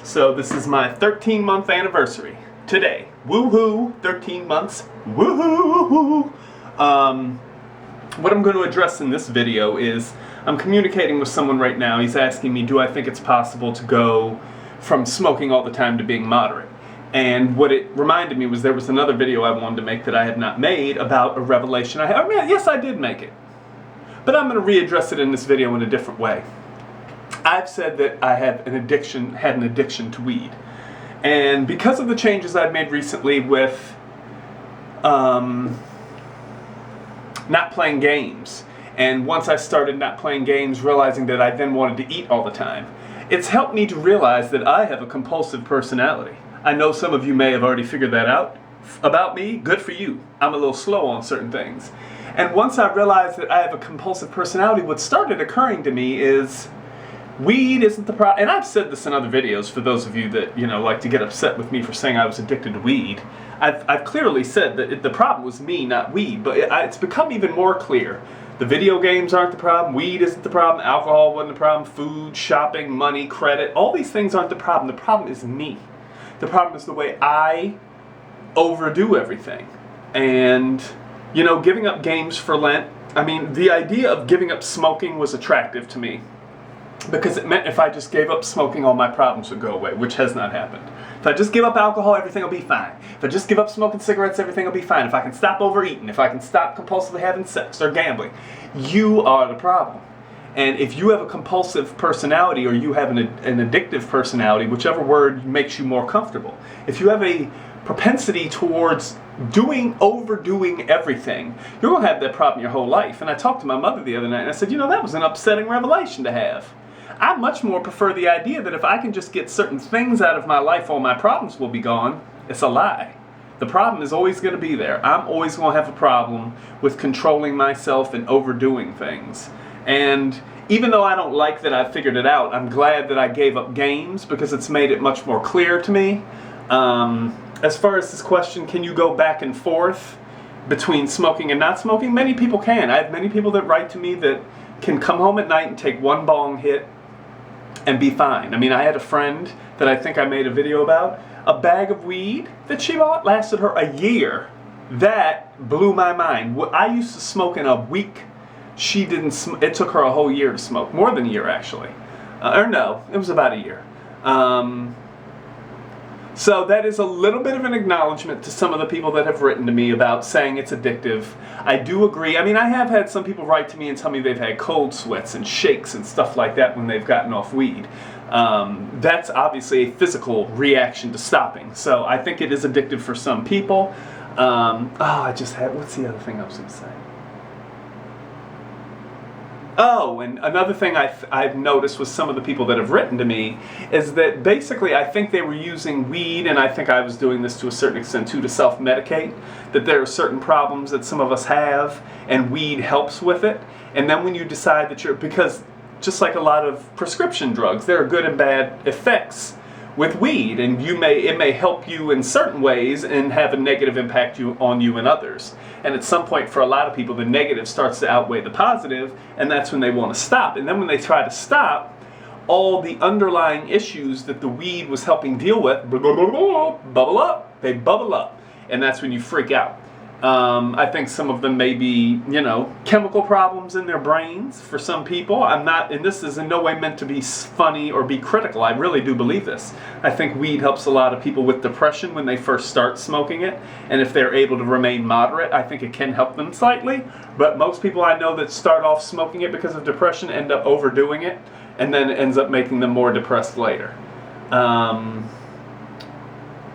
So this is my 13-month anniversary today. Woohoo! 13 months. Woohoo! What I'm going to address in this video is I'm communicating with someone right now. He's asking me, do I think it's possible to go from smoking all the time to being moderate? And what it reminded me was there was another video I wanted to make that I had not made about a revelation I had. I mean, yes, I did make it. But I'm going to readdress it in this video in a different way. I've said that I had an addiction to weed. And because of the changes I've made recently with not playing games, and once I started not playing games, realizing that I then wanted to eat all the time, it's helped me to realize that I have a compulsive personality. I know some of you may have already figured that out about me. Good for you. I'm a little slow on certain things. And once I realized that I have a compulsive personality, what started occurring to me is weed isn't the problem. And I've said this in other videos for those of you that, like to get upset with me for saying I was addicted to weed. I've clearly said that the problem was me, not weed. But it's become even more clear. The video games aren't the problem. Weed isn't the problem. Alcohol wasn't the problem. Food, shopping, money, credit. All these things aren't the problem. The problem is me. The problem is the way I overdo everything. And, giving up games for Lent. I mean, the idea of giving up smoking was attractive to me, because it meant if I just gave up smoking, all my problems would go away, which has not happened. If I just give up alcohol, everything will be fine. If I just give up smoking cigarettes, everything will be fine. If I can stop overeating, if I can stop compulsively having sex or gambling, you are the problem. And if you have a compulsive personality, or you have an addictive personality, whichever word makes you more comfortable, if you have a propensity towards overdoing everything, you're going to have that problem your whole life. And I talked to my mother the other night, and I said, that was an upsetting revelation to have. I much more prefer the idea that if I can just get certain things out of my life, all my problems will be gone. It's a lie. The problem is always going to be there. I'm always going to have a problem with controlling myself and overdoing things. And even though I don't like that I figured it out, I'm glad that I gave up games, because it's made it much more clear to me. As far as this question, can you go back and forth between smoking and not smoking? Many people can. I have many people that write to me that can come home at night and take one bong hit and be fine. I mean, I had a friend that I think I made a video about. A bag of weed that she bought lasted her a year. That blew my mind. I used to smoke in a week. She didn't. It took her a whole year to smoke. More than a year, actually. Or no, it was about a year. So that is a little bit of an acknowledgement to some of the people that have written to me about saying it's addictive. I do agree. I mean, I have had some people write to me and tell me they've had cold sweats and shakes and stuff like that when they've gotten off weed. That's obviously a physical reaction to stopping. So I think it is addictive for some people. What's the other thing I was going to say? Oh, and another thing I've noticed with some of the people that have written to me is that basically I think they were using weed, and I think I was doing this to a certain extent too, to self-medicate, that there are certain problems that some of us have, and weed helps with it. And then when you decide that because just like a lot of prescription drugs, there are good and bad effects with weed, and it may help you in certain ways and have a negative impact on you in others. And at some point, for a lot of people, the negative starts to outweigh the positive, and that's when they want to stop. And then when they try to stop, all the underlying issues that the weed was helping deal with bubble up. They bubble up, and that's when you freak out. I think some of them may be, chemical problems in their brains for some people. And this is in no way meant to be funny or be critical. I really do believe this. I think weed helps a lot of people with depression when they first start smoking it. And if they're able to remain moderate, I think it can help them slightly. But most people I know that start off smoking it because of depression end up overdoing it, and then it ends up making them more depressed later.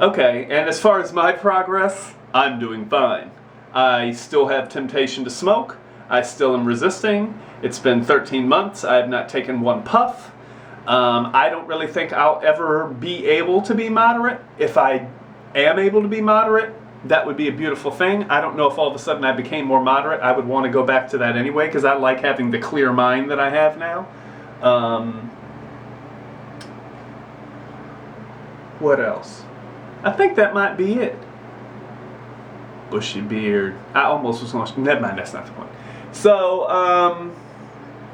Okay, and as far as my progress, I'm doing fine. I still have temptation to smoke. I still am resisting. It's been 13 months. I have not taken one puff. I don't really think I'll ever be able to be moderate. If I am able to be moderate, that would be a beautiful thing. I don't know if all of a sudden I became more moderate. I would want to go back to that anyway, because I like having the clear mind that I have now. What else? I think that might be it. Bushy beard. I almost was going to... Never mind, that's not the point. So,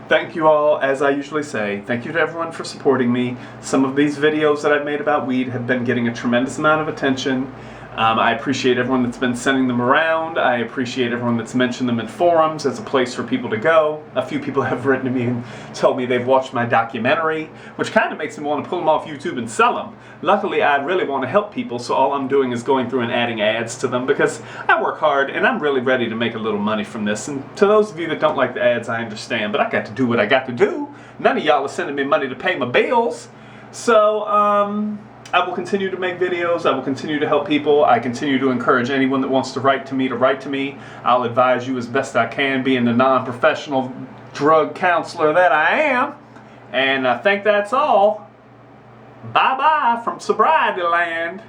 Thank you all, as I usually say. Thank you to everyone for supporting me. Some of these videos that I've made about weed have been getting a tremendous amount of attention. I appreciate everyone that's been sending them around. I appreciate everyone that's mentioned them in forums as a place for people to go. A few people have written to me and told me they've watched my documentary, which kind of makes me want to pull them off YouTube and sell them. Luckily, I really want to help people, so all I'm doing is going through and adding ads to them because I work hard and I'm really ready to make a little money from this. And to those of you that don't like the ads, I understand, but I got to do what I got to do. None of y'all are sending me money to pay my bills. So, I will continue to make videos. I will continue to help people. I continue to encourage anyone that wants to write to me. I'll advise you as best I can, being the non-professional drug counselor that I am. And I think that's all. Bye-bye from Sobriety Land.